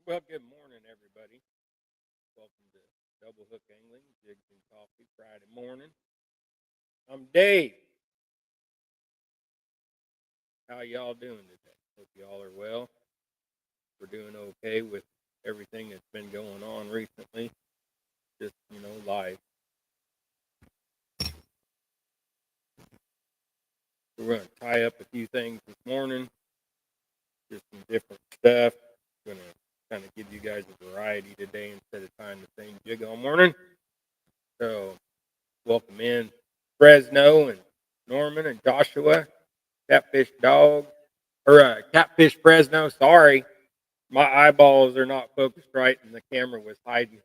Well, good morning, everybody. Welcome to Double Hook Angling, Jigs and Coffee Friday morning. I'm Dave. How y'all doing today? Hope y'all are well. We're doing okay with everything that's been going on recently. Just, life. We're going to tie up a few things this morning, just some different stuff. Going to kind of give you guys a variety today instead of tying the same jig all morning. So, welcome in Fresno and Norman and Joshua, Catfish Dog. Catfish Fresno. Sorry, my eyeballs are not focused right, and the camera was hiding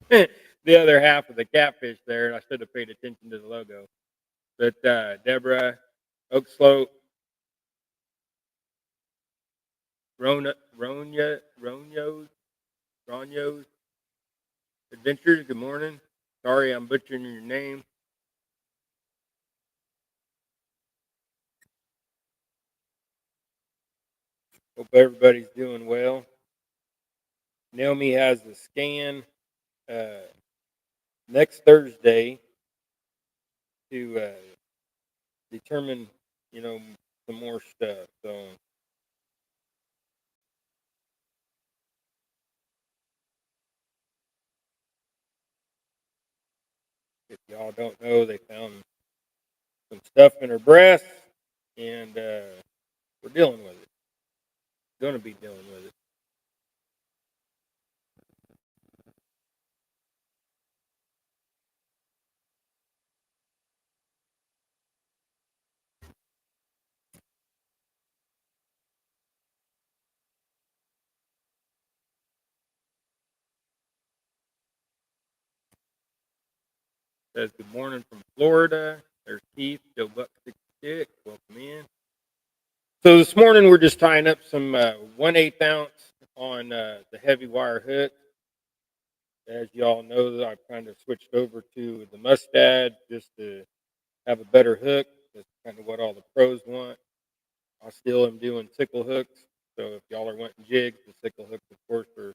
the other half of the catfish there, and I should have paid attention to the logo. But Deborah, Oak Slope, Ronyo's Adventures. Good morning. Sorry, I'm butchering your name. Hope everybody's doing well. Naomi has the scan uh, next Thursday to determine, some more stuff. So if y'all don't know, they found some stuff in her breast, and we're dealing with it. Going to be dealing with it. Says good morning from Florida. There's Keith, Joe Buck 66. Welcome in. So this morning we're just tying up some 1/8 ounce on the heavy wire hook. As y'all know, I've kind of switched over to the Mustad just to have a better hook. That's kind of what all the pros want. I still am doing sickle hooks. So if y'all are wanting jigs, the sickle hooks, of course, are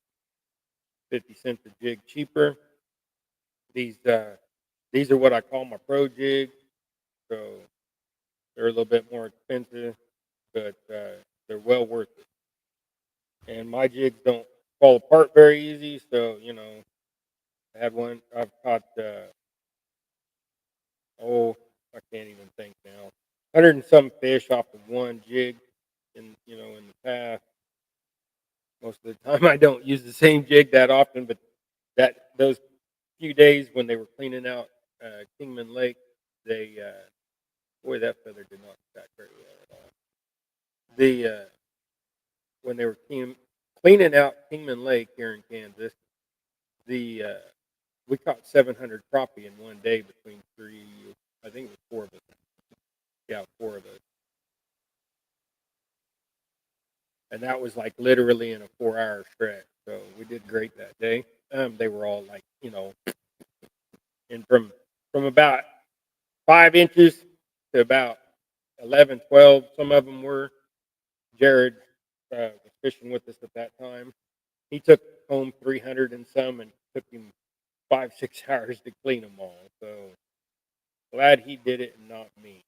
50 cents a jig cheaper. These these are what I call my pro jigs. So they're a little bit more expensive, but they're well worth it. And my jigs don't fall apart very easy. So I had one. I've caught I can't even think now. 100 and some fish off of one jig, in the past. Most of the time, I don't use the same jig that often, but those few days when they were cleaning out Kingman Lake, they boy, that feather did not stack very well at all. The When they were cleaning out Kingman Lake here in Kansas, the we caught 700 crappie in one day between three. I think it was four of us. Yeah, four of us, and that was like literally in a 4-hour stretch. So we did great that day. They were all like, and from about 5 inches to about 11, 12. Some of them were. Jared was fishing with us at that time. He took home 300 and some, and took him 5, 6 hours to clean them all. So glad he did it and not me.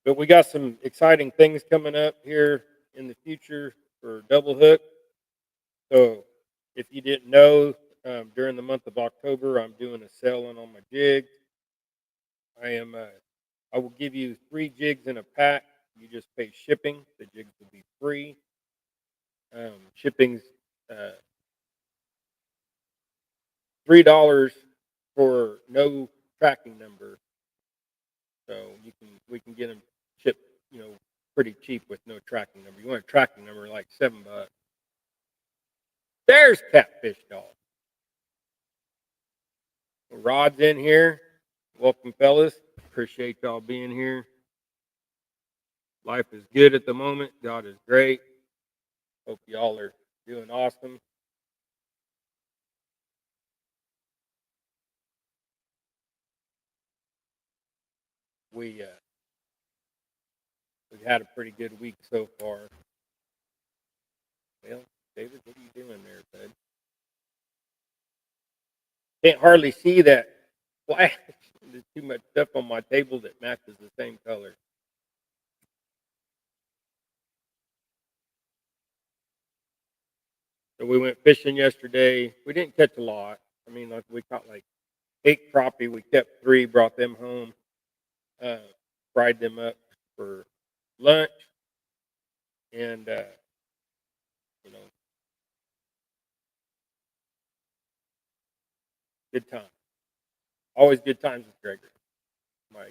But we got some exciting things coming up here in the future for Double Hook. So if you didn't know, during the month of October, I'm doing a selling on my jigs. I will give you 3 jigs in a pack. You just pay shipping. The jigs will be free. Shipping's uh, $3 for no tracking number. So we can get them shipped, pretty cheap with no tracking number. You want a tracking number like $7. There's Catfish Dog. Rod's in here. Welcome, fellas. Appreciate y'all being here. Life is good at the moment. God is great. Hope y'all are doing awesome. We we've had a pretty good week so far. Well, David, what are you doing there, bud? Can't hardly see that flash. There's too much stuff on my table that matches the same color. So we went fishing yesterday. We didn't catch a lot. I mean, like we caught like 8 crappie. We kept 3, brought them home, uh, fried them up for lunch, and you know, good time. Always good times with Gregory. My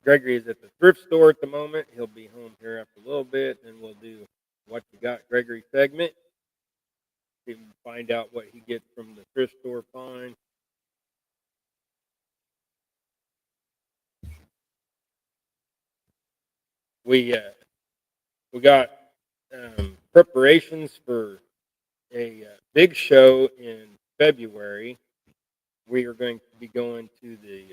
Gregory is at the thrift store at the moment. He'll be home here after a little bit, and we'll do what you got Gregory segment. You can find out what he gets from the thrift store find. We we got preparations for a big show in February. We are going to be going to the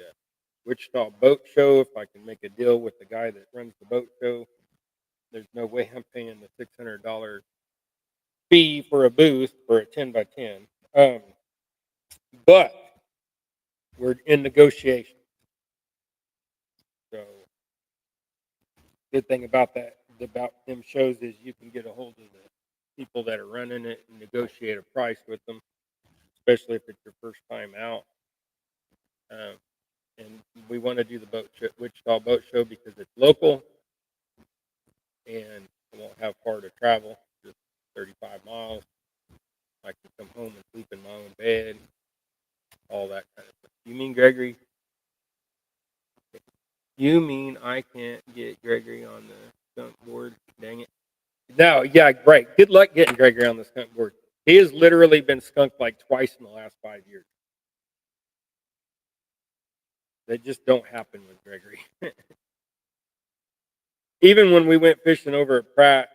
Wichita Boat Show. If I can make a deal with the guy that runs the boat show, there's no way I'm paying the $600 fee for a booth for a 10x10. But we're in negotiation. So good thing about them shows is you can get a hold of the people that are running it and negotiate a price with them, especially if it's your first time out. Um, and we want to do the Wichita Boat Show because it's local and I won't have far to travel, just 35 miles. I can come home and sleep in my own bed, all that kind of stuff. You mean Gregory? You mean I can't get Gregory on the skunk board? Dang it. No, yeah, great. Good luck getting Gregory on the skunk board. He has literally been skunked like twice in the last 5 years. They just don't happen with Gregory. Even when we went fishing over at Pratt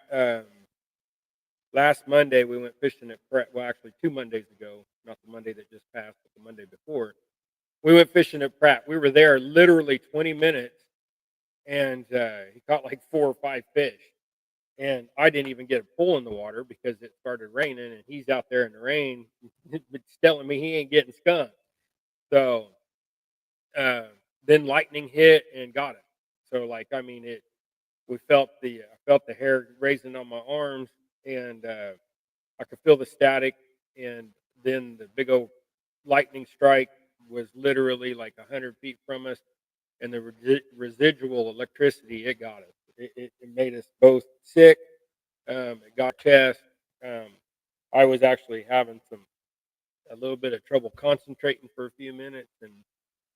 last Monday, we went fishing at Pratt. Well, actually, 2 Mondays ago, not the Monday that just passed, but the Monday before. We went fishing at Pratt. We were there literally 20 minutes, and he caught like 4 or 5 fish. And I didn't even get a pull in the water because it started raining, and he's out there in the rain, telling me he ain't getting skunked. So uh, then lightning hit and got it. So like I mean it. We felt I felt the hair raising on my arms, and I could feel the static. And then the big old lightning strike was literally like 100 feet from us, and the residual electricity it got us. It made us both sick. It got chest. Um, I was actually having a little bit of trouble concentrating for a few minutes, and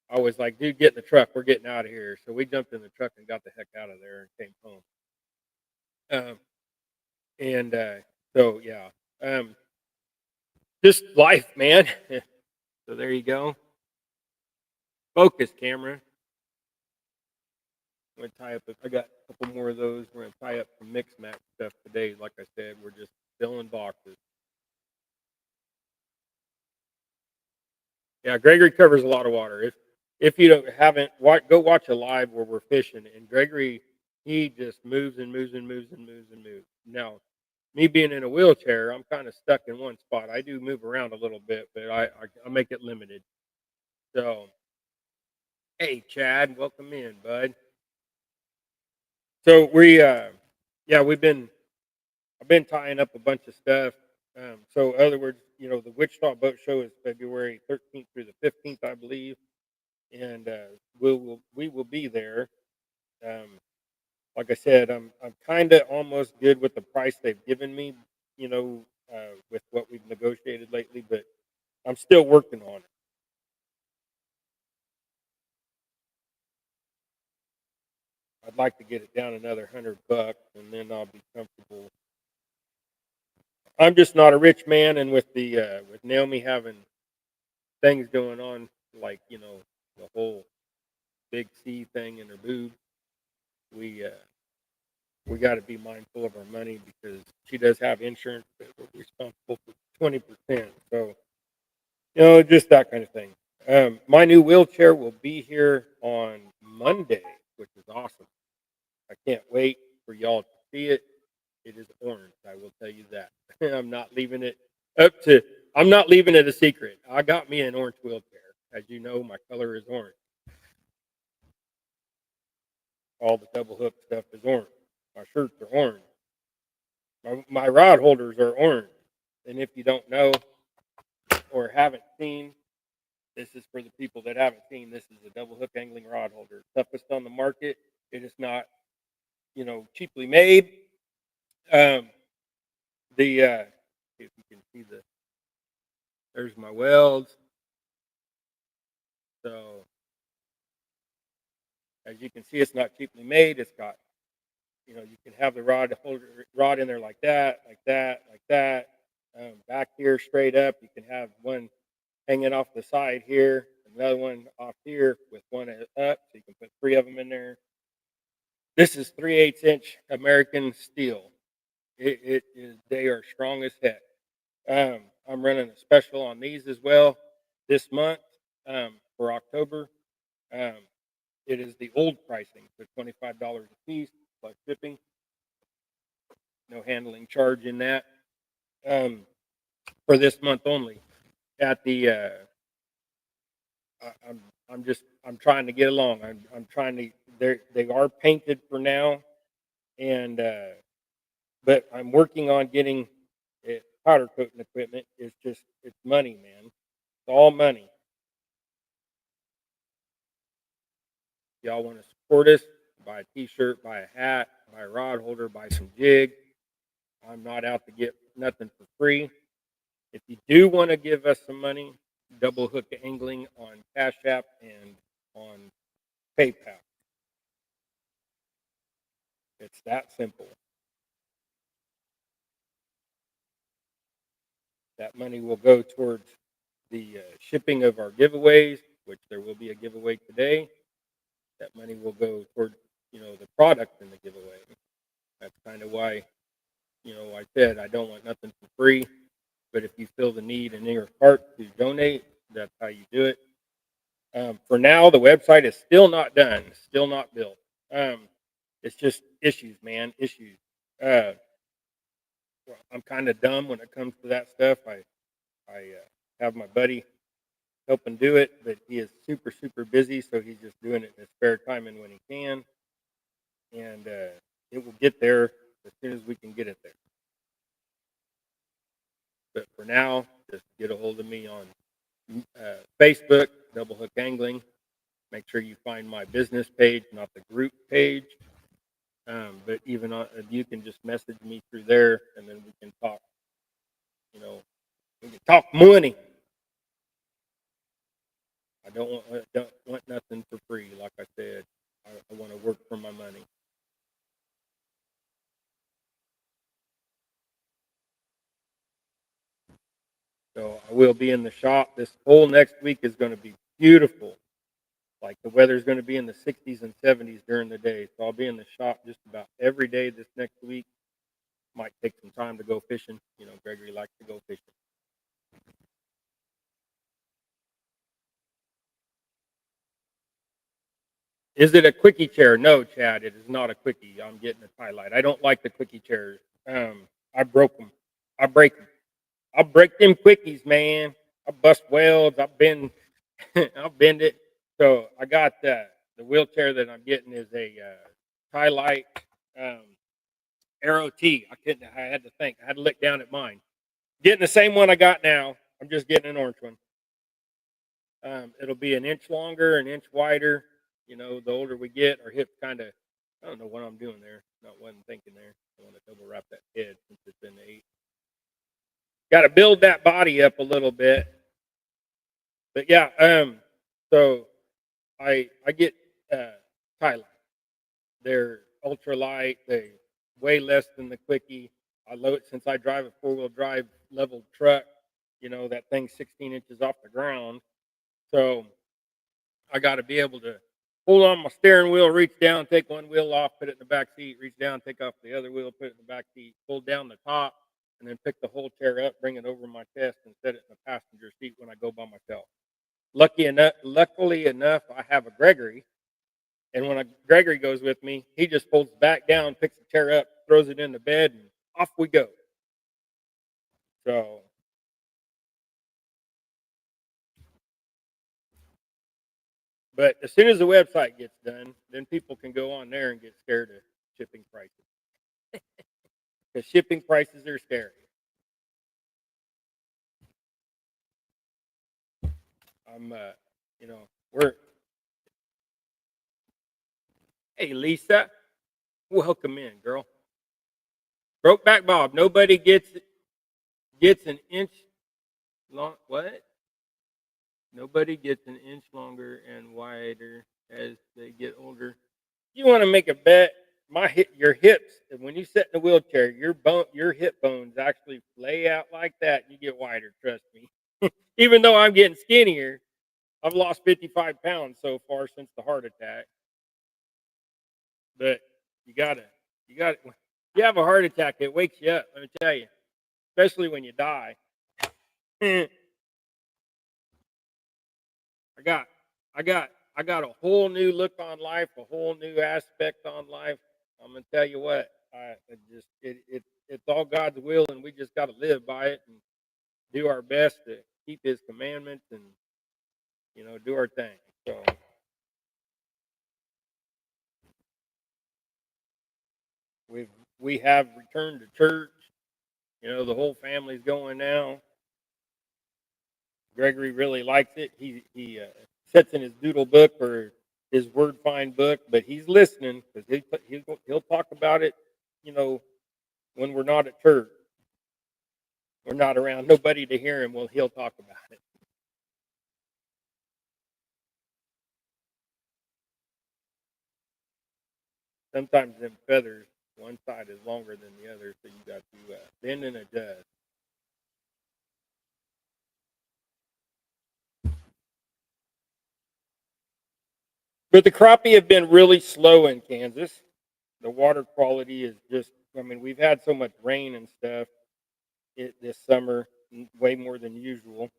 I was like, "Dude, get in the truck. We're getting out of here." So we jumped in the truck and got the heck out of there and came home. Um, and so yeah, um, just life, man. So there you go. Focus, camera. I'm gonna tie up. I got a couple more of those. We're gonna tie up some mix max stuff today. Like I said, we're just filling boxes. Yeah, Gregory covers a lot of water. If you don't haven't go watch a live where we're fishing, and Gregory he just moves and moves and moves and moves and moves. Now, me being in a wheelchair, I'm kind of stuck in one spot. I do move around a little bit, but I make it limited. So, hey, Chad, welcome in, bud. So yeah, I've been tying up a bunch of stuff. So, in other words, the Wichita Boat Show is February 13th through the 15th, I believe, and we will be there. Um, like I said, I'm kind of almost good with the price they've given me. With what we've negotiated lately, but I'm still working on it. I'd like to get it down another $100, and then I'll be comfortable. I'm just not a rich man, and with Naomi having things going on, like the whole big C thing in her boob, we uh, we got to be mindful of our money because she does have insurance that we're responsible for 20%. So just that kind of thing. My new wheelchair will be here on Monday, which is awesome. I can't wait for y'all to see it. It is orange. I will tell you that. I'm not leaving it up to. I'm not leaving it a secret. I got me an orange wheelchair. As you know, my color is orange. All the double hook stuff is orange. My shirts are orange. My rod holders are orange. And if you don't know or haven't seen, this is for the people that haven't seen. This is a double hook angling rod holder, toughest on the market. It is not, cheaply made. Um, if you can see there's my welds. So as you can see, it's not cheaply made. It's got, you can have the rod in there like that, like that, like that. Back here, straight up. You can have one hanging off the side here, another one off here with one up, so you can put three of them in there. This is 3/8 inch American steel. It is. They are strong as heck. I'm running a special on these as well this month for October. Um, it is the old pricing, so $25 a piece plus shipping. No handling charge in that um, for this month only. At the I'm trying to get along. I'm trying to. They are painted for now, and but I'm working on getting it powder coating equipment. It's money, man. It's all money. Y'all want to support us? Buy a T-shirt, buy a hat, buy a rod holder, buy some jigs. I'm not out to get nothing for free. If you do want to give us some money, double hook angling on Cash App and on PayPal. It's that simple. That money will go towards the shipping of our giveaways, which there will be a giveaway today. That money will go toward, the product in the giveaway. That's kind of why, I said I don't want nothing for free. But if you feel the need in your heart to donate, that's how you do it. For now, the website is still not done, still not built. It's just issues, man, issues. Uh, I'm kind of dumb when it comes to that stuff. I have my buddy helping do it, but he is super, super busy, so he's just doing it in his spare time and when he can. And it will get there as soon as we can get it there. But for now, just get a hold of me on Facebook, Double Hook Angling. Make sure you find my business page, not the group page. But even you can just message me through there, and then we can talk. We can talk money. I don't want nothing for free. Like I said, I want to work for my money. So I will be in the shop. This whole next week is going to be beautiful. Like the weather's going to be in the 60s and 70s during the day. So I'll be in the shop just about every day this next week. Might take some time to go fishing. Gregory likes to go fishing. Is it a quickie chair? No, Chad, it is not a quickie. I'm getting a tie light. I don't like the quickie chairs. I broke them. I break them. I break them quickies, man. I bust welds. I've been, I'll bend it. So I got the wheelchair that I'm getting is a tie light um, Arrow T. I couldn't. I had to think. I had to look down at mine. Getting the same one I got now. I'm just getting an orange one. It'll be an inch longer, an inch wider. The older we get, our hips kind of. I don't know what I'm doing there. Not what I'm thinking there. I want to double wrap that head since it's in the 8. Got to build that body up a little bit. But yeah, so I get Tyler. They're ultra light. They weigh less than the quickie. I load since I drive a 4-wheel drive level truck. That thing's 16 inches off the ground. So I got to be able to hold on my steering wheel, reach down, take one wheel off, put it in the back seat, reach down, take off the other wheel, put it in the back seat, pull down the top, and then pick the whole chair up, bring it over my chest, and set it in the passenger seat when I go by myself. Luckily enough, I have a Gregory, and when Gregory goes with me, he just folds back down, picks the chair up, throws it in the bed, and off we go. So, but as soon as the website gets done, then people can go on there and get scared of shipping prices because shipping prices are scary. I'm, you know, we're hey Lisa, welcome in, girl. Brokeback Bob. Nobody gets an inch long. What? Nobody gets an inch longer and wider as they get older. You want to make a bet? Your hips, and when you sit in a wheelchair, your hip bones actually lay out like that. You get wider. Trust me. Even though I'm getting skinnier, I've lost 55 pounds so far since the heart attack. But you gotta, you gotta. You have a heart attack, it wakes you up. Let me tell you, especially when you die. I got, I got, I got a whole new look on life, a whole new aspect on life. I'm gonna tell you what. It's all God's will, and we just got to live by it and do our best to keep His commandments and do our thing. So we we have returned to church. The whole family's going now. Gregory really likes it. He sits in his doodle book or his word find book, but he's listening because he'll talk about it. You know, when we're not at church, we're not around nobody to hear him. Well, he'll talk about it. Sometimes them feathers, one side is longer than the other, so you got to bend and adjust. But the crappie have been really slow in Kansas. The water quality is just, I mean, we've had so much rain and stuff this summer, way more than usual.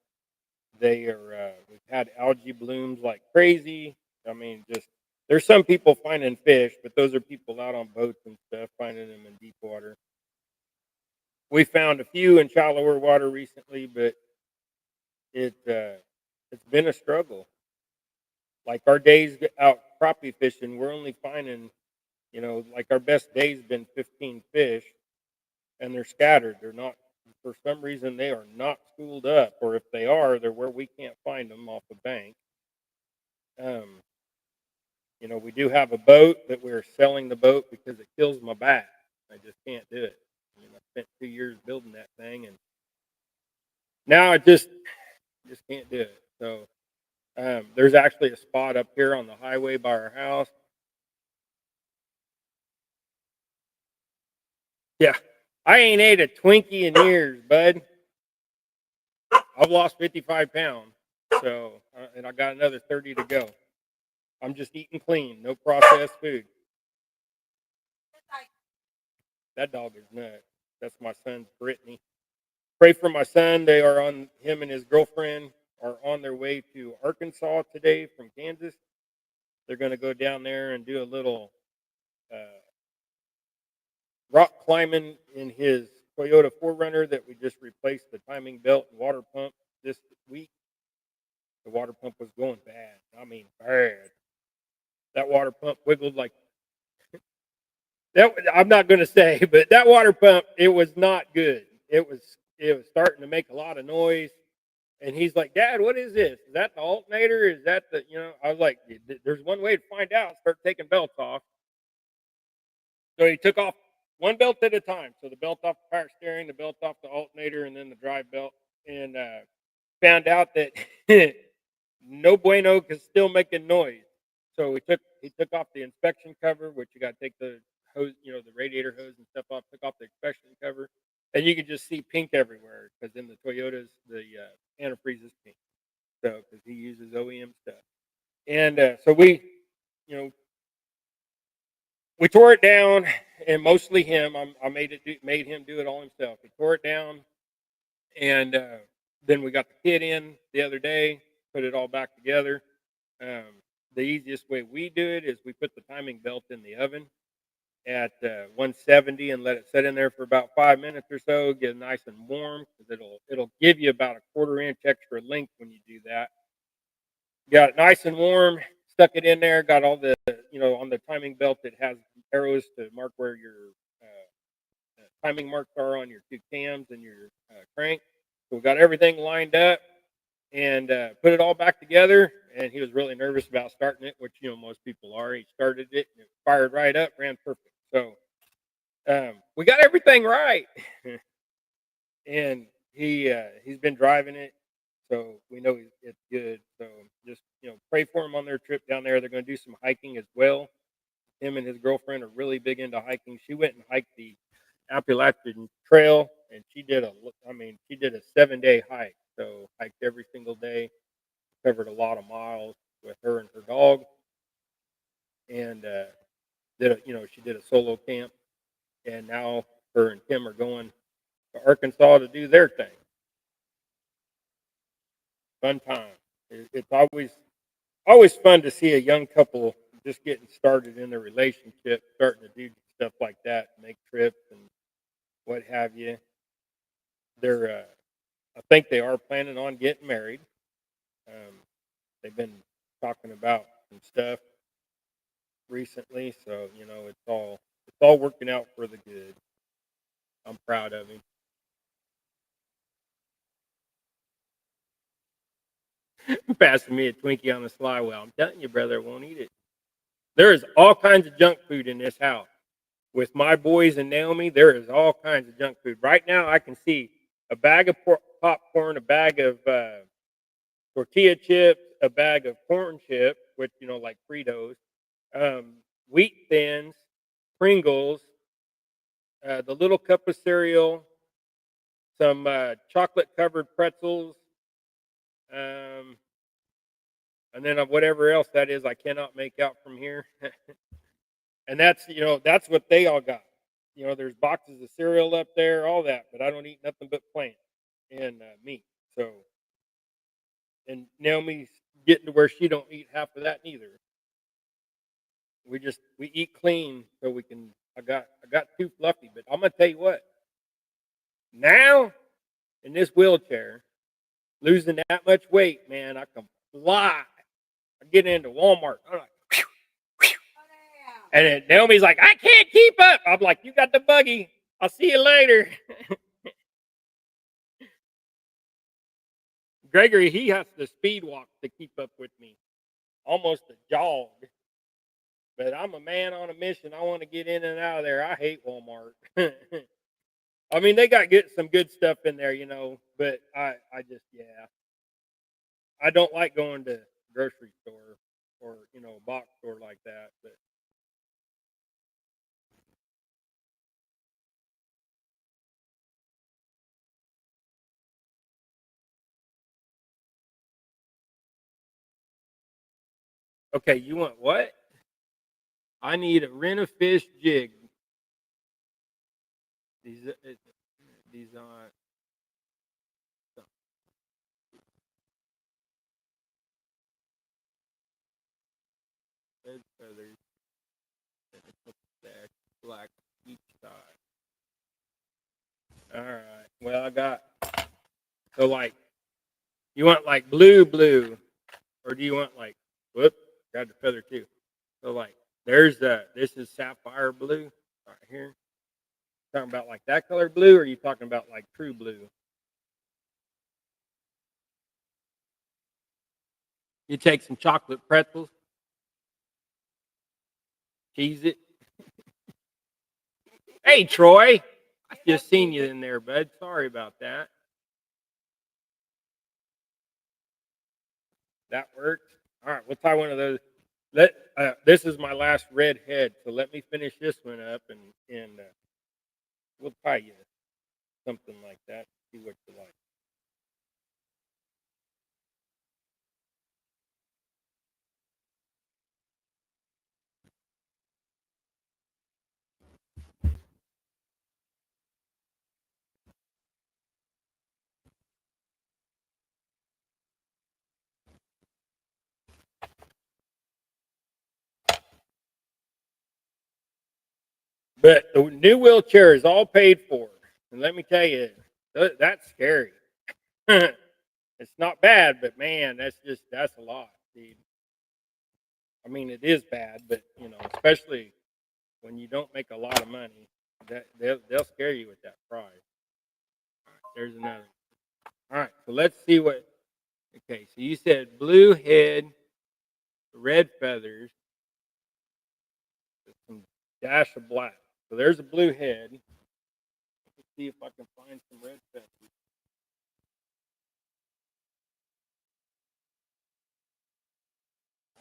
We've had algae blooms like crazy. I mean, just, there's some people finding fish, but those are people out on boats and stuff, finding them in deep water. We found a few in shallower water recently, but it's been a struggle. Like our days out crappie fishing, we're only finding, like our best day's been 15 fish, and they're scattered. They're not, for some reason, they are not schooled up, or if they are, they're where we can't find them off the bank. Um, we do have a boat, but we're selling the boat because it kills my back. I just can't do it. I mean, I spent 2 years building that thing, and now I just can't do it. So there's actually a spot up here on the highway by our house. Yeah, I ain't ate a Twinkie in years, bud. I've lost 55 pounds, so and I got another 30 to go. I'm just eating clean, no processed food. That dog is nuts. That's my son's Brittany. Pray for my son. Him and his girlfriend are on their way to Arkansas today from Kansas. They're going to go down there and do a little uh, rock climbing in his Toyota 4Runner that we just replaced the timing belt and water pump this week. The water pump was going bad. I mean, bad. That water pump wiggled like that. I'm not going to say, but that water pump, it was not good. It was starting to make a lot of noise. And he's like, Dad, what is this? Is that the alternator? Is that I was like, there's one way to find out. Start taking belts off. So he took off one belt at a time. So the belt off the power steering, the belt off the alternator, and then the drive belt. And found out that no bueno because still making noise. So he took off the inspection cover, which you got to take the hose, the radiator hose and stuff off. Took off the inspection cover, and you could just see pink everywhere because in the Toyotas the antifreeze is pink. So because he uses OEM stuff, and so you know, we tore it down, and mostly him. I made him do it all himself. He tore it down, and then we got the kit in the other day, put it all back together. Um, the easiest way we do it is we put the timing belt in the oven, at 170 and let it sit in there for about 5 minutes or so. Get it nice and warm because it'll give you about a quarter inch extra length when you do that. Got it nice and warm. Stuck it in there. Got all the on the timing belt. It has arrows to mark where your timing marks are on your two cams and your crank. So we got everything lined up and put it all back together. And he was really nervous about starting it, which most people are. He started it and it fired right up, ran perfect. So we got everything right, and he's been driving it, so we know it's good. So just pray for him on their trip down there. They're going to do some hiking as well. Him and his girlfriend are really big into hiking. She went and hiked the Appalachian Trail, and she did a 7-day hike. So hiked every single day, covered a lot of miles with her and her dog, and she did a solo camp, and now her and Tim are going to Arkansas to do their thing. Fun time. It's always fun to see a young couple just getting started in their relationship, starting to do stuff like that, make trips and what have you. I think they are planning on getting married. Um, they've been talking about some stuff recently, so it's all working out for the good. I'm proud of him. Passing me a Twinkie on the sly. Well, I'm telling you, brother, I won't eat it. There is all kinds of junk food in this house. With my boys and Naomi, there is all kinds of junk food. Right now, I can see a bag of popcorn, a bag of tortilla chips, a bag of corn chips, which like Fritos, um, wheat thins, Pringles, the little cup of cereal, some chocolate covered pretzels, um, and then whatever else that is, I cannot make out from here. And that's what they all got. There's boxes of cereal up there, all that, but I don't eat nothing but plant and meat. So, and Naomi's getting to where she don't eat half of that neither. We eat clean so we can. I got too fluffy, but I'm gonna tell you what. Now in this wheelchair, losing that much weight, man, I can fly. I get into Walmart. I'm like, and then Naomi's like, I can't keep up. I'm like, you got the buggy. I'll see you later. Gregory, he has to speed walk to keep up with me, almost a jog. But I'm a man on a mission. I want to get in and out of there. I hate Walmart. I mean, they got some good stuff in there, but I just, yeah, I don't like going to grocery store or box store like that. But okay, you want what? I need a rent a fish jig. These these aren't. Red feathers and a couple stacks black each side. All right. Well, I got so like you want like blue, or do you want like whoop? Got the feather too. So like there's this is sapphire blue right here. Talking about like that color blue, or are you talking about like true blue? You take some chocolate pretzels, cheese it. Hey Troy, I just seen you in there, bud. Sorry about that. That works. All right, we'll tie one of those. This is my last red head, so let me finish this one up, and we'll tie you something like that. See what you like. But the new wheelchair is all paid for. And let me tell you, that's scary. It's not bad, but man, that's a lot, dude. I mean, it is bad, but especially when you don't make a lot of money, that they'll scare you with that price. All right, there's another. All right, so let's see what. Okay, so you said blue head, red feathers, with some dash of black. So there's a blue head. Let's see if I can find some red feathers.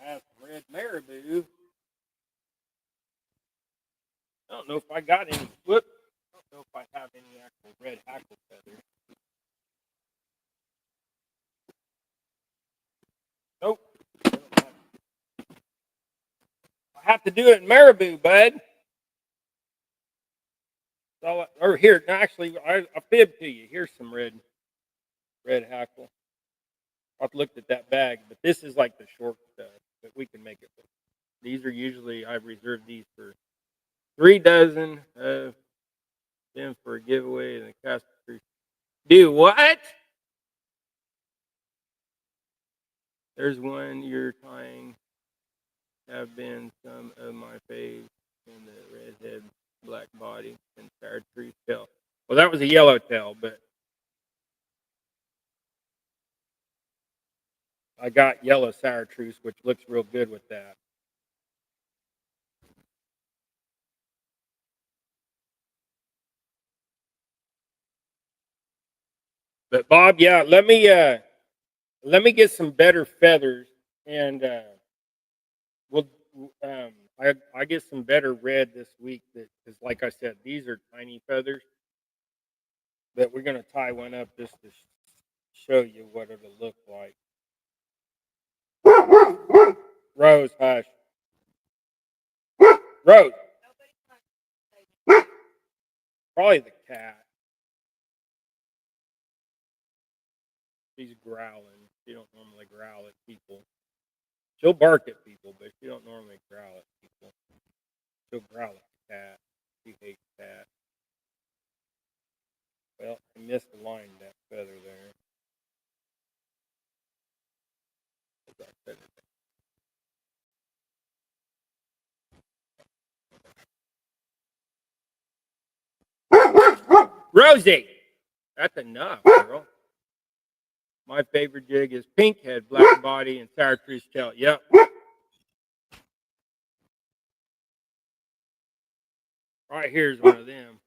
I have some red marabou. I don't know if I got any. Whoop. I don't know if I have any actual red hackle feathers. Nope. I have to do it in marabou, bud. So, or here, actually, I fibbed to you. Here's some red hackle. I've looked at that bag, but this is like the short stuff, but we can make it. These are usually I've reserved these for 3 dozen of them for a giveaway in the Casper. Do what? There's one you're tying. Have been some of my faves in the redhead, black body, and sour tree tail. Well, that was a yellow tail, but I got yellow sour truce, which looks real good with that. But Bob, yeah, let me get some better feathers, and we'll I get some better red this week. That because, like I said, these are tiny feathers, but we're gonna tie one up just to show you what it'll look like. Rose, hush, Rose. Probably the cat. She's growling. She don't normally growl at people. She'll bark at people, but she don't normally growl at people. She'll growl at the cat. She hates cats. Well, I misaligned that feather there. Rosie, that's enough, girl. My favorite jig is pink head, black body, and sour trees tail. Yep. Right here's one of them.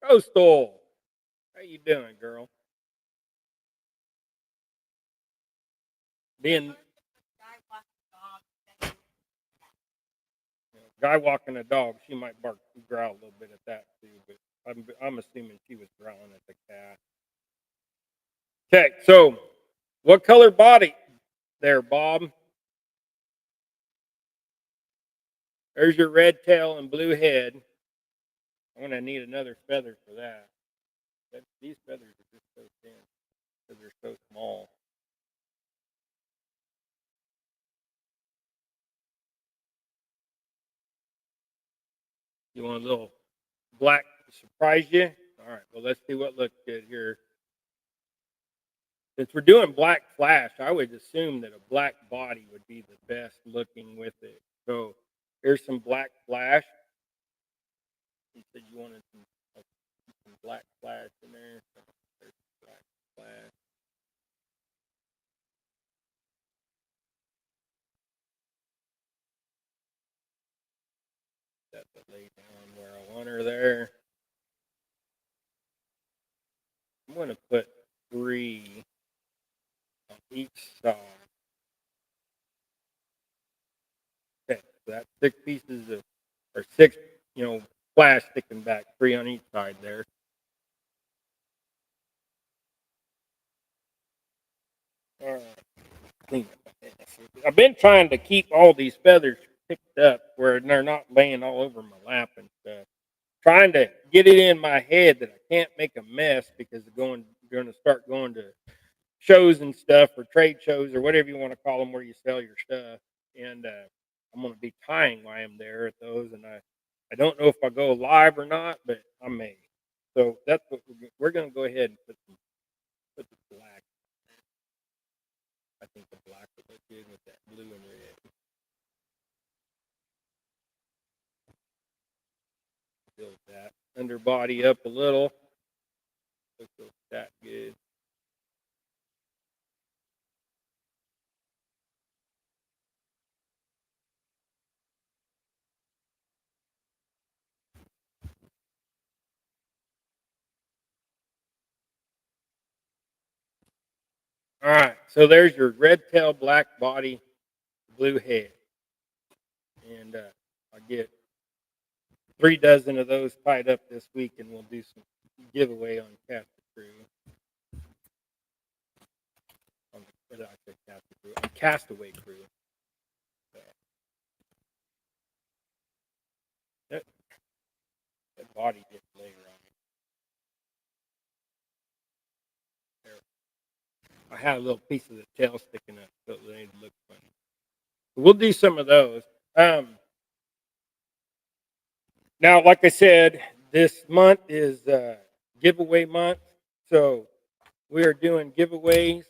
Coastal. How you doing, girl? Being guy walking a dog, she might bark, growl a little bit at that too. But I'm assuming she was growling at the cat. Okay, so what color body there, Bob? There's your red tail and blue head. I'm gonna need another feather for that. These feathers are just so thin because they're so small. You want a little black to surprise you? All right, well, let's see what looks good here. Since we're doing black flash, I would assume that a black body would be the best looking with it. So here's some black flash. You said you wanted some black flash in there. So there's black flash. Set the lay down where I want her there. I'm going to put 3 on each side. Okay, so that's 6 pieces of, or 6, flash sticking back, 3 on each side there. All right. I've been trying to keep all these feathers picked up where they're not laying all over my lap and stuff. Trying to get it in my head that I can't make a mess because I'm going to start going to shows and stuff, or trade shows, or whatever you want to call them, where you sell your stuff. And I'm going to be tying while I'm there at those. And I don't know if I'll go live or not, but I may. So that's what we're going to go ahead and put the black. I think the black would look good with that blue and red. Build that underbody up a little. Looks that good. All right, so there's your red tail, black body, blue head, and I get 3 dozen of those tied up this week, and we'll do some giveaway on Cast the Crew. On the, what did I say, Cast the Crew? On Castaway Crew. That, that body gets later on it. There. I had a little piece of the tail sticking up, so they made it look funny. But we'll do some of those. Now, like I said, this month is giveaway month, so we are doing giveaways,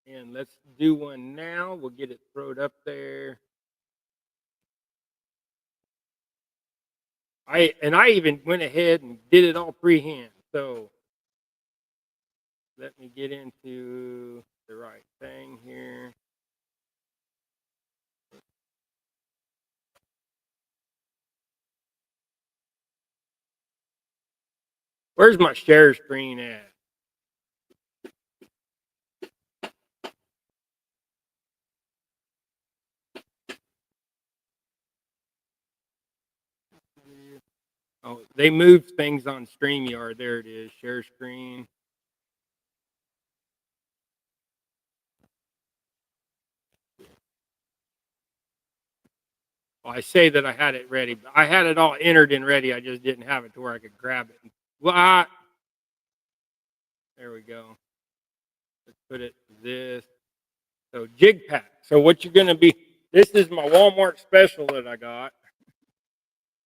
and let's do one now. We'll get it thrown up there. I even went ahead and did it all freehand. So let me get into the right thing here. Where's my share screen at? Oh, they moved things on StreamYard. There it is. Share screen. Well, I say that I had it ready, but I had it all entered and ready. I just didn't have it to where I could grab it. Well, there we go. Let's put it this. So jig pack. So what you're going to be, this is my Walmart special that I got.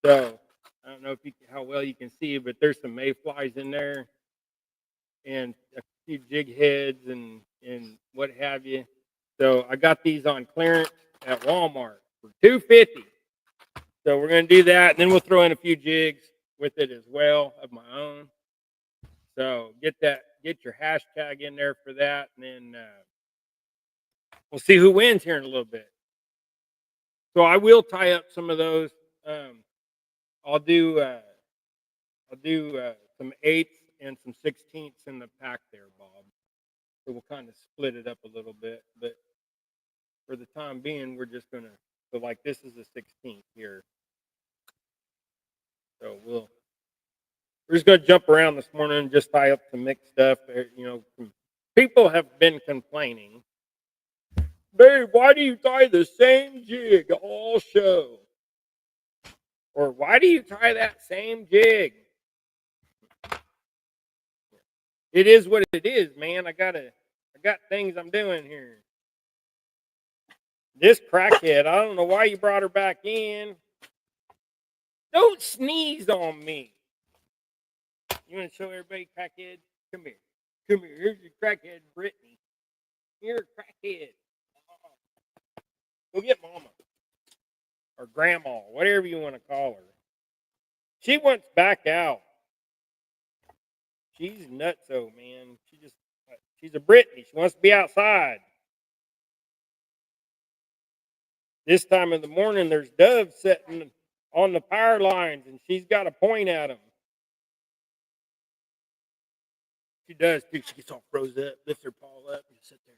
So I don't know if how well you can see, but there's some mayflies in there, and a few jig heads and what have you. So I got these on clearance at Walmart for $2.50. So we're gonna do that, and then we'll throw in a few jigs with it as well of my own. So get your hashtag in there for that, and then we'll see who wins here in a little bit. So I will tie up some of those. I'll do some eighths and some 16ths in the pack there, Bob. So we'll kind of split it up a little bit, but for the time being, we're just gonna. So like this is a 16th here. So we're just gonna jump around this morning and just tie up some mixed stuff. People have been complaining, babe, why do you tie the same jig all show? Or why do you tie that same jig? It is what it is, man. I got things I'm doing here. This crackhead, I don't know why you brought her back in. Don't sneeze on me. You want to show everybody crackhead? Come here. Come here. Here's your crackhead, Brittany. You're a crackhead. Go get mama. Or grandma, whatever you want to call her. She wants back out. She's nutso, man. She's a Brittany. She wants to be outside. This time of the morning, there's doves sitting on the power lines, and she's got to point at them. She does too. She gets all froze up, lifts her paw up, and sit there.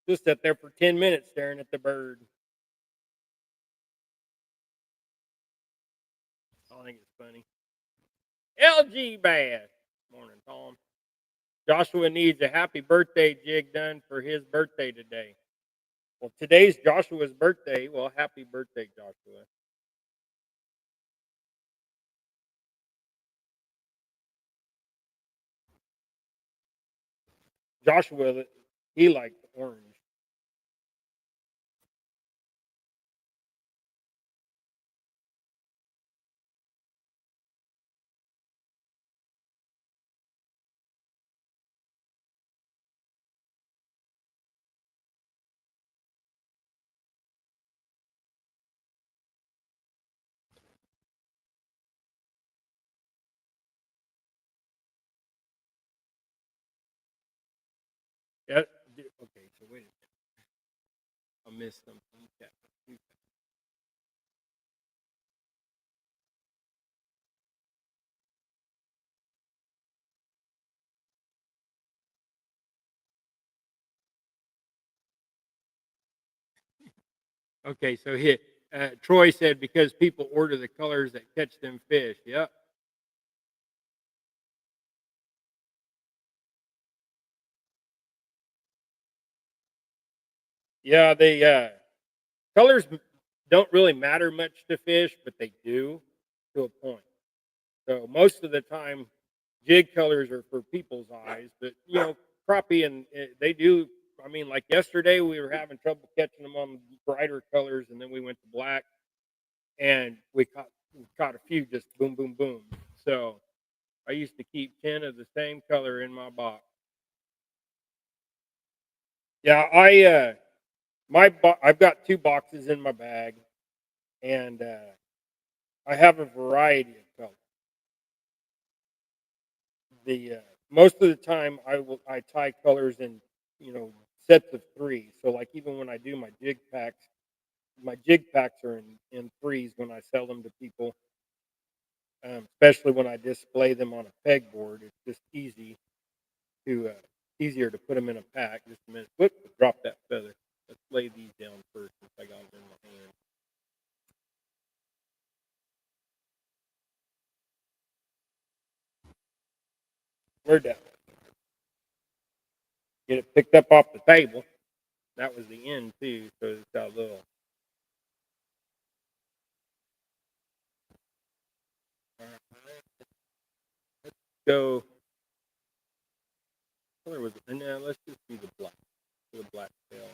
Just sit there for 10 minutes staring at the bird. I think it's funny. LG Bass. Morning, Tom. Joshua needs a happy birthday jig done for his birthday today. Well, today's Joshua's birthday. Well, happy birthday, Joshua. Joshua, he liked orange. Yeah. Okay, so wait a minute. I missed something. Okay. Okay, so here, Troy said because people order the colors that catch them fish. Yep. Yeah, they colors don't really matter much to fish, but they do to a point. So most of the time, jig colors are for people's eyes, but crappie and they do. I mean, like yesterday, we were having trouble catching them on brighter colors, and then we went to black, and we caught a few just boom, boom, boom. So I used to keep 10 of the same color in my box. Yeah, I've got 2 boxes in my bag, and I have a variety of colors. The most of the time I tie colors in you know sets of 3. So like even when I do my jig packs are in threes when I sell them to people, especially when I display them on a pegboard. It's just easier to put them in a pack. Just a minute. Whoop, drop that feather. Let's lay these down first since I got them in my hand. Where'd that get it picked up off the table? That was the end too, so it's got a little. Let's go. Color was it? And let's just do the black. Do the black tail.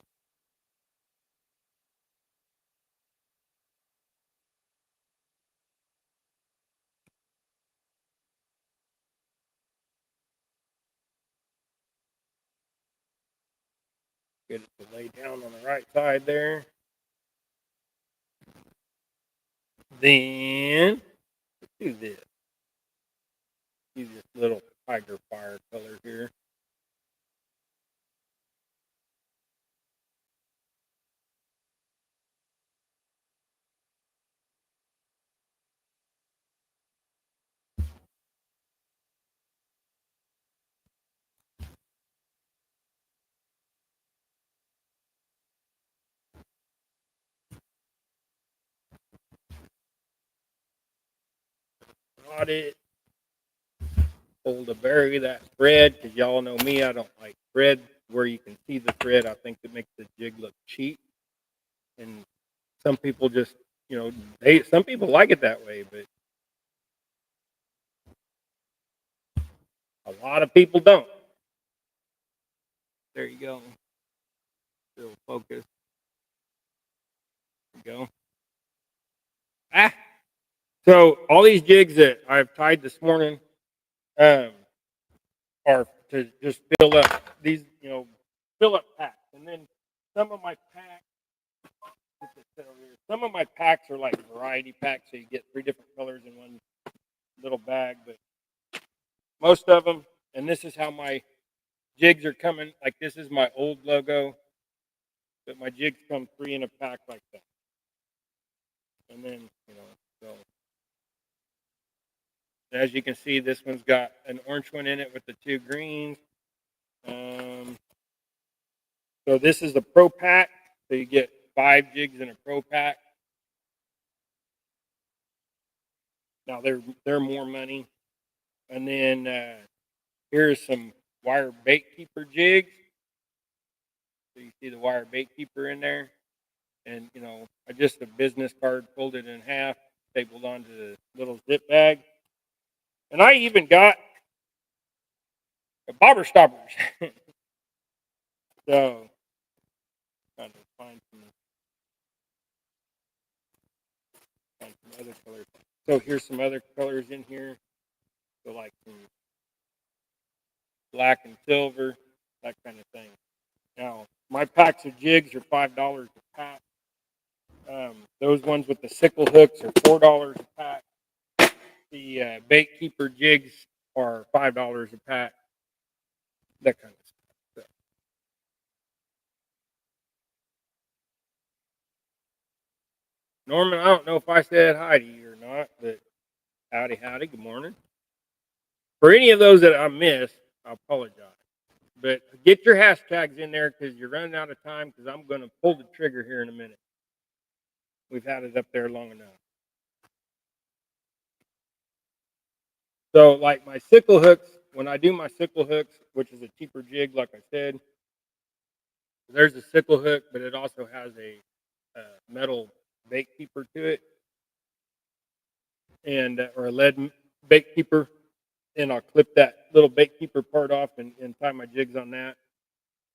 Get it to lay down on the right side there. Then let's do this. Do this little tiger fire color here. Got it. Hold to bury that thread because y'all know me. I don't like thread where you can see the thread. I think it makes the jig look cheap. And some people just, some people like it that way, but a lot of people don't. There you go. Still focus. There you go. Ah. So all these jigs that I've tied this morning um, are to just fill up these, fill up packs. And then some of my packs, some of my packs are like variety packs, so you get 3 different colors in one little bag. But most of them, and this is how my jigs are coming. Like this is my old logo, but my jigs come 3 in a pack like that. And then, so as you can see, this one's got an orange one in it with the 2 greens. Um, so this is the pro pack. So you get 5 jigs in a pro pack. Now they're more money. And then here's some wire bait keeper jigs. So you see the wire bait keeper in there, and I just a business card folded in half, stapled onto the little zip bag, and I even got bobber stoppers. So, trying to find some other colors. So here's some other colors in here. So like some black and silver, that kind of thing. Now, my packs of jigs are $5 a pack. Those ones with the sickle hooks are $4 a pack. The bait keeper jigs are $5 a pack. That kind of stuff. So, Norman, I don't know if I said hi to you or not, but howdy, howdy. Good morning. For any of those that I missed, I apologize. But get your hashtags in there because you're running out of time because I'm going to pull the trigger here in a minute. We've had it up there long enough. So, like my sickle hooks, when I do my sickle hooks, which is a cheaper jig, like I said, there's a sickle hook, but it also has a metal bait keeper to it, and or a lead bait keeper, and I'll clip that little bait keeper part off and tie my jigs on that.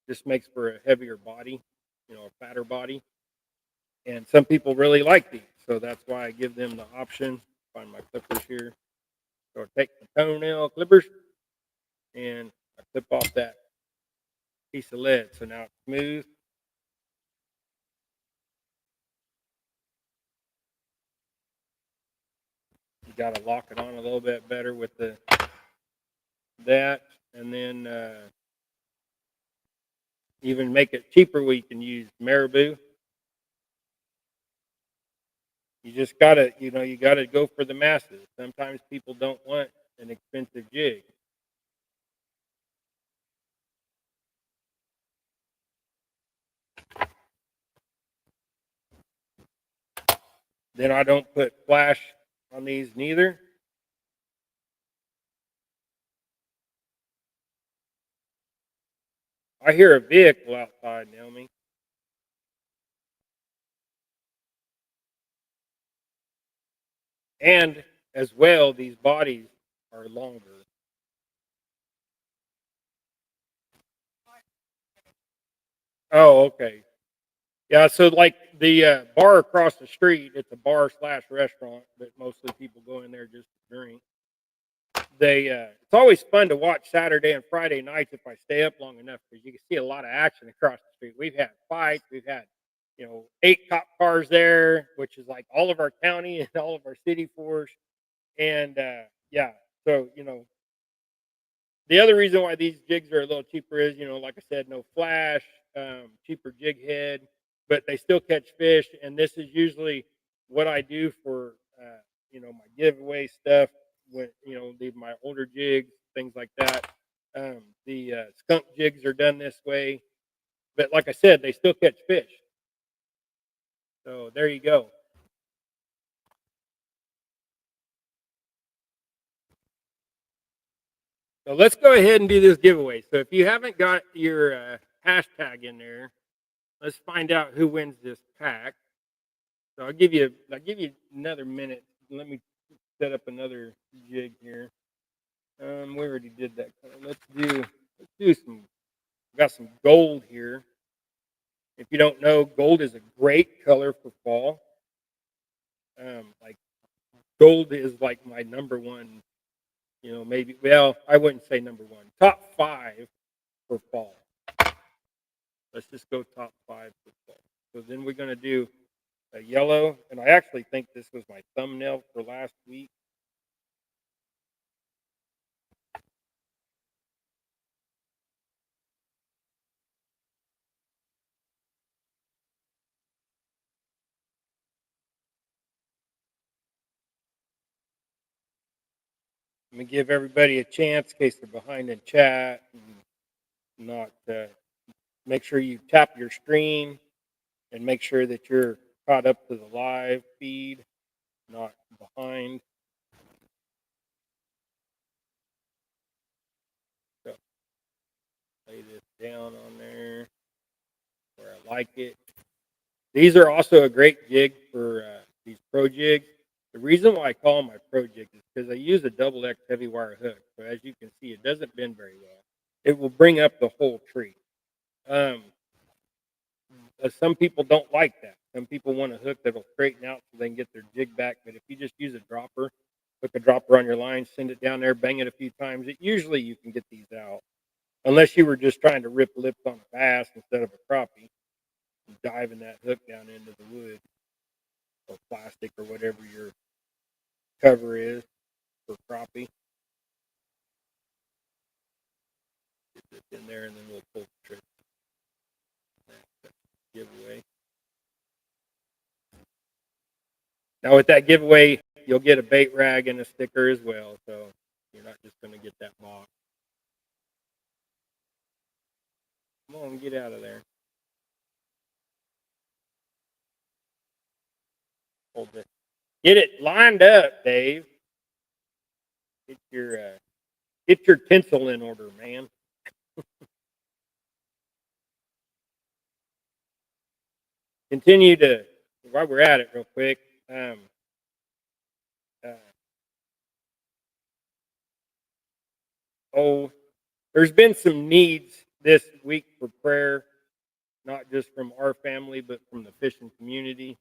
Just makes for a heavier body, a fatter body. And some people really like these, so that's why I give them the option. Find my clippers here. So I take the toenail clippers and I clip off that piece of lead. So now it's smooth. You got to lock it on a little bit better with that, and then even make it cheaper. We can use marabou. You just gotta, you gotta go for the masses. Sometimes people don't want an expensive jig. Then I don't put flash on these neither. I hear a vehicle outside, Naomi. And as well, these bodies are longer. Oh, okay. Yeah, so like the bar across the street, it's a bar slash restaurant, but mostly people go in there just to drink. It's always fun to watch Saturday and Friday nights if I stay up long enough because you can see a lot of action across the street. We've had fights, we've had 8 cop cars there, which is like all of our county and all of our city force, and yeah, so the other reason why these jigs are a little cheaper is, like I said, no flash, cheaper jig head, but they still catch fish. And this is usually what I do for, my giveaway stuff. When my older jigs, things like that. The skunk jigs are done this way, but like I said, they still catch fish. So there you go. So let's go ahead and do this giveaway. So if you haven't got your hashtag in there, let's find out who wins this pack. So I'll give you another minute. Let me set up another jig here. We already did that color. Let's do some. We got some gold here. If you don't know, gold is a great color for fall. Like gold is like my number one. Maybe. Well, I wouldn't say number one. Top 5 for fall. Let's just go top 5 for fall. So then we're gonna do a yellow, and I actually think this was my thumbnail for last week. Let me give everybody a chance in case they're behind in chat. And not make sure you tap your screen and make sure that you're caught up to the live feed, not behind. So lay this down on there where I like it. These are also a great jig for these pro jigs. The reason why I call them my pro jig is because I use a double X heavy wire hook. So as you can see, it doesn't bend very well. It will bring up the whole tree. Um, some people don't like that. Some people want a hook that'll straighten out so they can get their jig back. But if you just use a dropper, hook a dropper on your line, send it down there, bang it a few times, usually you can get these out. Unless you were just trying to rip lips on a bass instead of a crappie, diving that hook down into the wood or plastic or whatever your cover is for crappie. Get this in there and then we'll pull the trigger. That's a giveaway. Now with that giveaway, you'll get a bait rag and a sticker as well. So you're not just going to get that box. Come on, get out of there. Hold this. Get it lined up, Dave. Get your tinsel in order, man. Continue to, while we're at it real quick, uh, there's been some needs this week for prayer, not just from our family, but from the fishing community.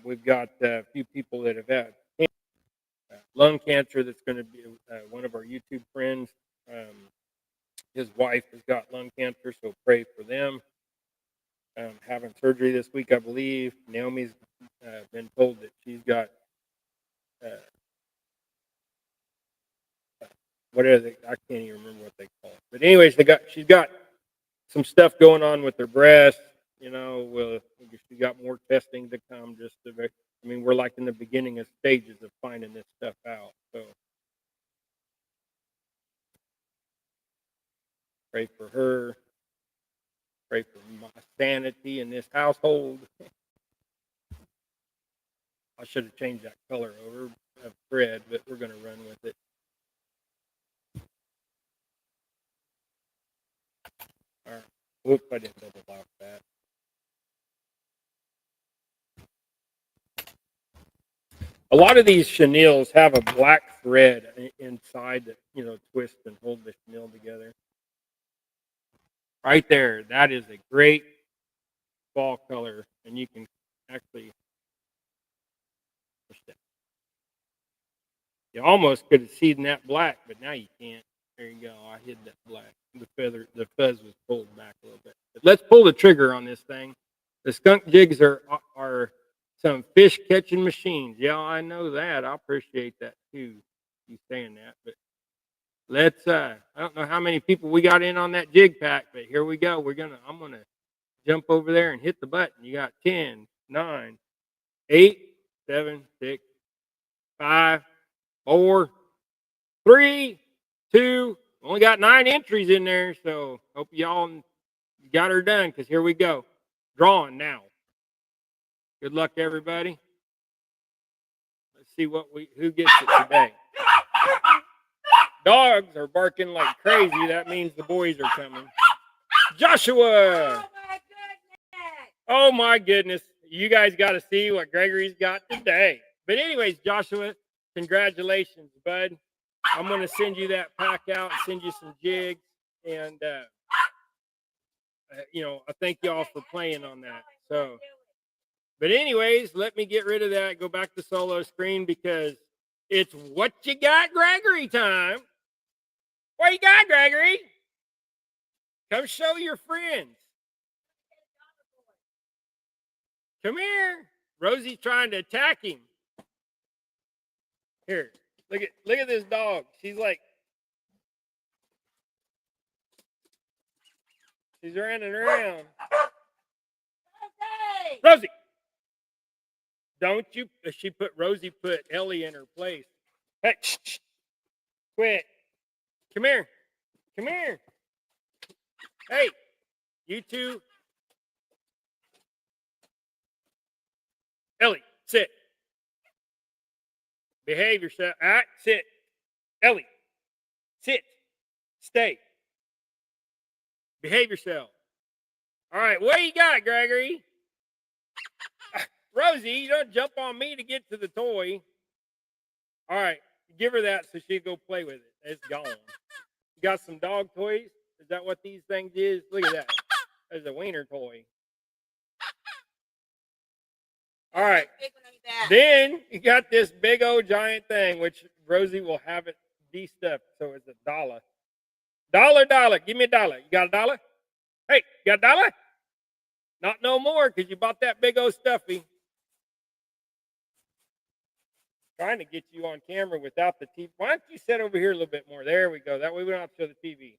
We've got a few people that have had lung cancer. That's going to be one of our YouTube friends. His wife has got lung cancer, so pray for them. Having surgery this week, I believe. Naomi's been told that she's got whatever I can't even remember what they call it. But anyways, she's got some stuff going on with her breast. You know, she's got more testing to come. We're like in the beginning of stages of finding this stuff out. So pray for her. Pray for my sanity in this household. I should have changed that color over of thread, but we're going to run with it. All right. Whoops, I didn't double lock that. A lot of these chenilles have a black thread inside that, twists and hold the chenille together. Right there, that is a great fall color, and you can actually push that. You almost could have seen that black, but now you can't. There you go. I hid that black. The fuzz was pulled back a little bit. But let's pull the trigger on this thing. The skunk jigs are some fish catching machines. Yeah, I know that. I appreciate that too. You saying that, but let's. I don't know how many people we got in on that jig pack, but here we go. I'm gonna jump over there and hit the button. You got 10, 9, 8, 7, 6, 5, 4, 3, 2. Only got 9 entries in there, so hope y'all got her done. Because here we go, drawing now. Good luck, everybody. Let's see who gets it today. Dogs are barking like crazy. That means the boys are coming. Joshua. Oh my goodness. You guys got to see what Gregory's got today. But anyways, Joshua, congratulations, bud. I'm going to send you that pack out and send you some jigs. And, I thank y'all for playing on that. So, but anyways, let me get rid of that. Go back to solo screen because it's what you got, Gregory time. What you got, Gregory? Come show your friends. Come here. Rosie's trying to attack him. Here, look at this dog. She's running around. Rosie, don't you? Rosie put Ellie in her place. Hey, shh, quit. Come here. Come here. Hey, you two. Ellie, sit. Behave yourself. All right, sit. Ellie, sit. Stay. Behave yourself. All right, what do you got, Gregory? Rosie, you don't jump on me to get to the toy. All right, give her that so she can go play with it. It's gone. You got some dog toys? Is that what these things is? Look at that. As a wiener toy. All right. Then you got this big old giant thing, which Rosie will have it de-stuffed, so it's $1. Dollar. Give me $1. You got $1? Hey, you got $1? Not no more, because you bought that big old stuffy. Trying to get you on camera without the TV. Why don't you sit over here a little bit more? There we go. That way we don't have to show the TV.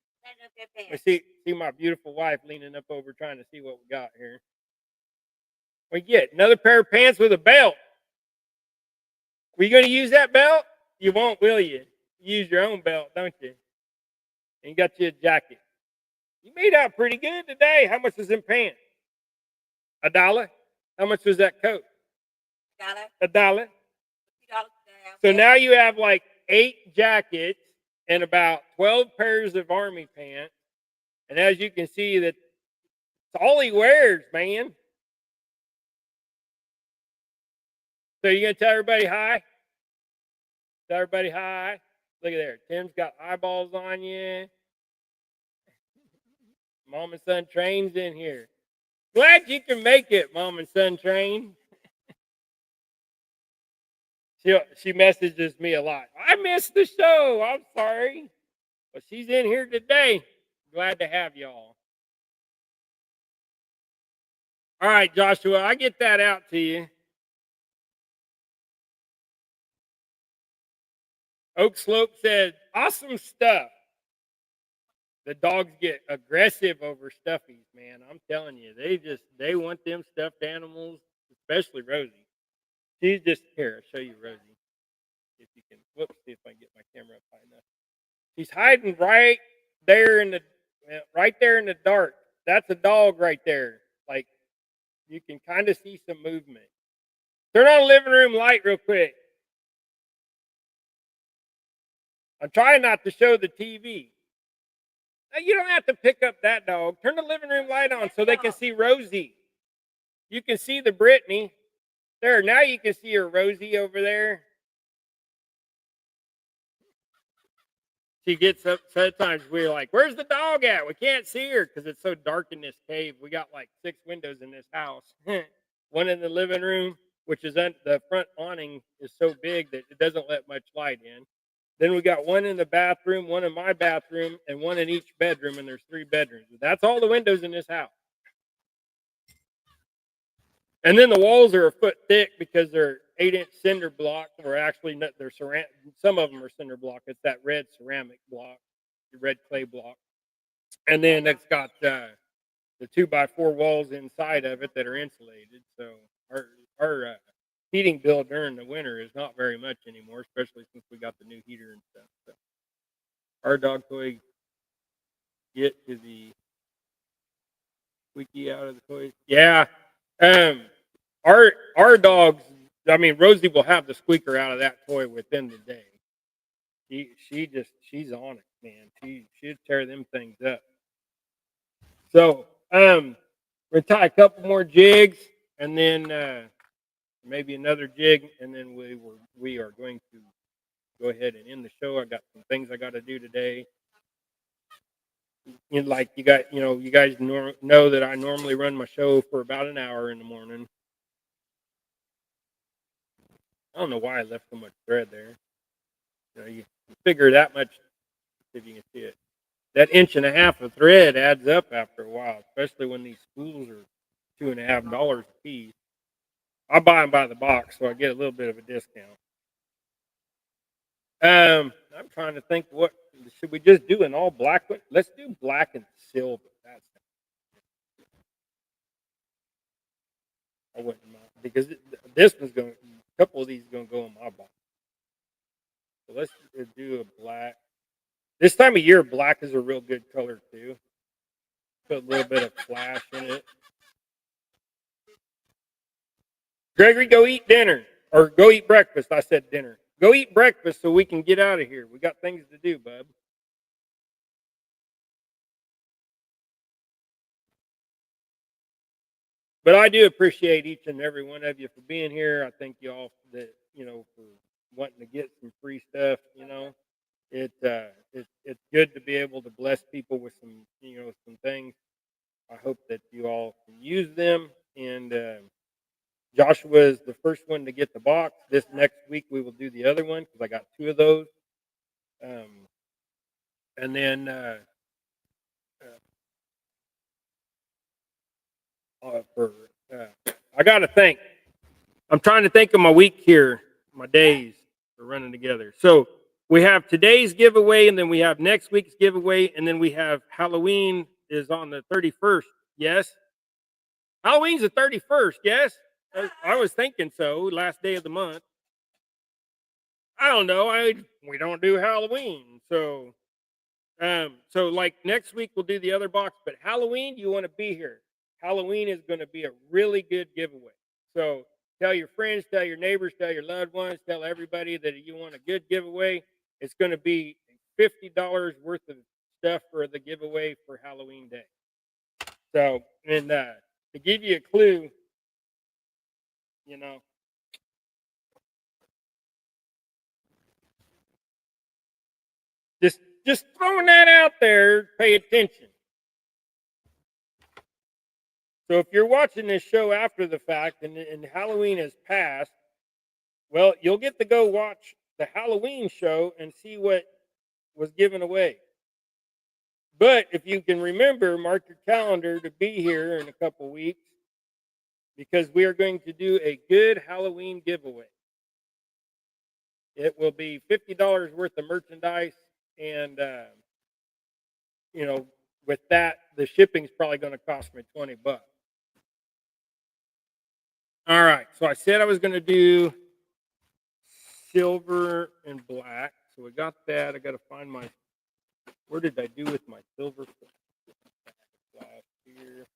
See my beautiful wife leaning up over trying to see what we got here. We get another pair of pants with a belt. Were you going to use that belt? You won't, will you? You use your own belt, don't you? And you got you a jacket. You made out pretty good today. How much was in pants? $1. How much was that coat? $1. So now you have like 8 jackets and about 12 pairs of army pants. And as you can see, that's all he wears, man. So you gonna tell everybody hi? Tell everybody hi. Look at there. Tim's got eyeballs on you. Mom and Son Train's in here. Glad you can make it, Mom and Son Train. She messages me a lot. I missed the show. I'm sorry. But she's in here today. Glad to have y'all. All right, Joshua, I get that out to you. Oak Slope said, awesome stuff. The dogs get aggressive over stuffies, man. I'm telling you, they want them stuffed animals, especially Rosie. She's just here. I'll show you Rosie. If you can, see if I can get my camera up high enough. She's hiding right there in the dark. That's a dog right there. Like you can kind of see some movement. Turn on the living room light real quick. I'm trying not to show the TV. Now, you don't have to pick up that dog. Turn the living room light on so they can see Rosie. You can see the Brittany. There, now you can see her Rosie over there. She gets up. Sometimes we're like, where's the dog at? We can't see her because it's so dark in this cave. We got like 6 windows in this house. One in the living room, which is the front awning is so big that it doesn't let much light in. Then we got one in the bathroom, one in my bathroom, and one in each bedroom, and there's 3 bedrooms. That's all the windows in this house. And then the walls are a foot thick because they're 8-inch cinder block, or actually they're ceramic. Some of them are cinder block. It's that red ceramic block, the red clay block. And then it's got the 2x4 walls inside of it that are insulated. So our heating bill during the winter is not very much anymore, especially since we got the new heater and stuff. So our dog toy get to the squeaky out of the toys. Yeah. Our dogs, I mean, Rosie will have the squeaker out of that toy within the day. She's on it, man. She'd tear them things up. So we'll tie a couple more jigs and then maybe another jig, and then we are going to go ahead and end the show. I got some things I got to do today. You guys know that I normally run my show for about an hour in the morning. I don't know why I left so much thread there. You figure that much, if you can see it. That 1.5 inches of thread adds up after a while, especially when these spools are $2.50 a piece. I buy them by the box, so I get a little bit of a discount. I'm trying to think, what should we just do an all black one? Let's do black and silver. I wouldn't mind because this one's going. A couple of these are going to go in my box. So let's do a black. This time of year, black is a real good color too. Put a little bit of flash in it. Gregory, go eat dinner. Or go eat breakfast. I said dinner. Go eat breakfast so we can get out of here. We got things to do, bub. But I do appreciate each and every one of you for being here. I thank you all for wanting to get some free stuff. It's good to be able to bless people with some things. I hope that you all can use them. And Joshua is the first one to get the box. This next week we will do the other one because I got 2 of those. And then for I got to think. I'm trying to think of my week here. My days are running together. So we have today's giveaway, and then we have next week's giveaway, and then we have Halloween is on the 31st. Yes, Halloween's the 31st. Yes, I was thinking so. Last day of the month. I don't know. We don't do Halloween, so like next week we'll do the other box, but Halloween you want to be here. Halloween is going to be a really good giveaway. So tell your friends, tell your neighbors, tell your loved ones, tell everybody that you want a good giveaway. It's going to be $50 worth of stuff for the giveaway for Halloween day. So, and to give you a clue, you know, just throwing that out there. Pay attention. So if you're watching this show after the fact and Halloween has passed, well, you'll get to go watch the Halloween show and see what was given away. But if you can remember, mark your calendar to be here in a couple weeks because we are going to do a good Halloween giveaway. It will be $50 worth of merchandise, and you know, with that, the shipping's probably going to cost me $20. All right, so I said I was going to do silver and black. So we got that. I got to find my. Where did I do with my silver flash here?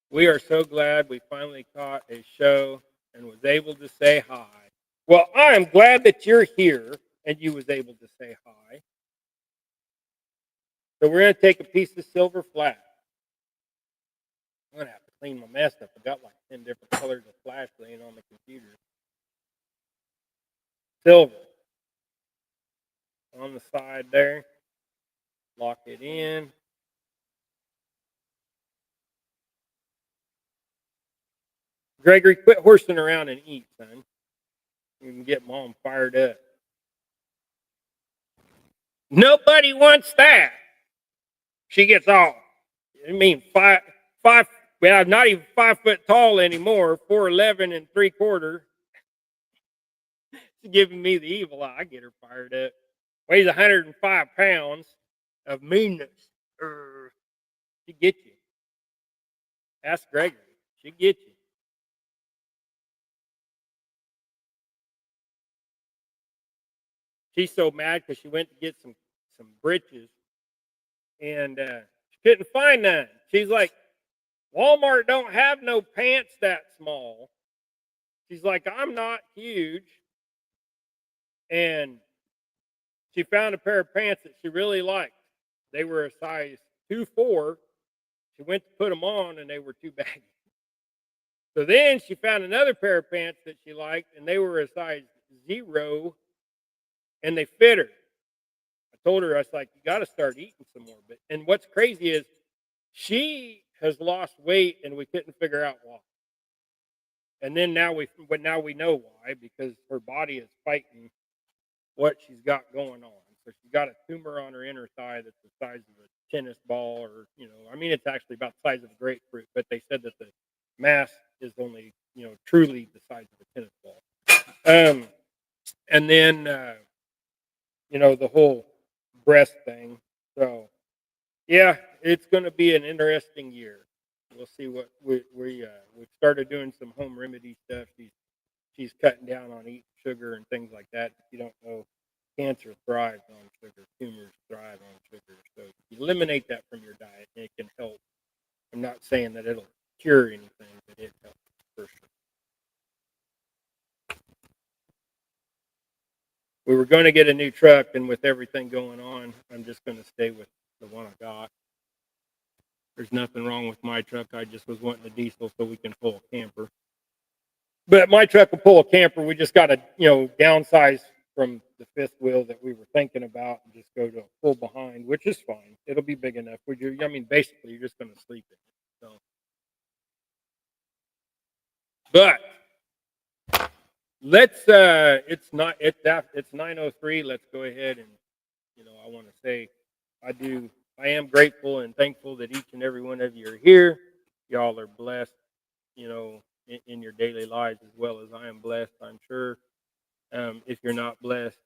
We are so glad we finally caught a show and was able to say hi. Well, I am glad that you're here and you was able to say hi. So we're going to take a piece of silver flash. I'm going to have to clean my mess up. I got like 10 different colors of flash laying on the computer. Silver. On the side there. Lock it in. Gregory, quit horsing around and eat, son. You can get Mom fired up. Nobody wants that. She gets all. I mean, five. Well, I'm not even 5 foot tall anymore. 4'11 and 3/4. She's giving me the evil eye. I get her fired up. Weighs 105 pounds of meanness. She get you. Ask Gregory. She get you. She's so mad because she went to get some britches and she couldn't find none. She's like, Walmart don't have no pants that small. She's like, I'm not huge. And she found a pair of pants that she really liked. They were a size 2-4. She went to put them on and they were too baggy. So then she found another pair of pants that she liked and they were a size 0 and they fit her. I told her, I was like, you got to start eating some more. And what's crazy is she has lost weight and we couldn't figure out why. And then now we know why, because her body is fighting what she's got going on. So she's got a tumor on her inner thigh that's the size of a tennis ball, or I mean, it's actually about the size of a grapefruit. But they said that the mass is only truly the size of a tennis ball. And then the whole breast thing. So yeah, it's going to be an interesting year. We'll see what we've started doing some home remedy stuff. She's cutting down on eating sugar and things like that. If you don't know, cancer thrives on sugar. Tumors thrive on sugar. So you eliminate that from your diet, and it can help. I'm not saying that it'll cure anything, but it helps for sure. We were going to get a new truck, and with everything going on, I'm just going to stay with the one I got. There's nothing wrong with my truck. I just was wanting a diesel so we can pull a camper. But my truck will pull a camper. We just got to, downsize from the fifth wheel that we were thinking about and just go to a full behind, which is fine. It'll be big enough. I mean, basically, you're just going to sleep in it. So, but let's. It's 9:03. Let's go ahead and I want to say I am grateful and thankful that each and every one of you are here. Y'all are blessed, in your daily lives as well as I am blessed. I'm sure. If you're not blessed,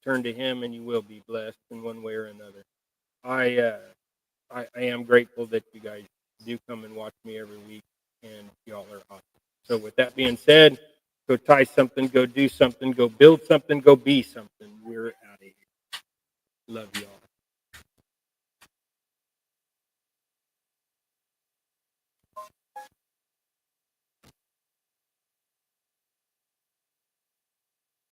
turn to Him and you will be blessed in one way or another. I am grateful that you guys do come and watch me every week, and y'all are awesome. So with that being said, go tie something, go do something, go build something, go be something. We're out of here. Love y'all.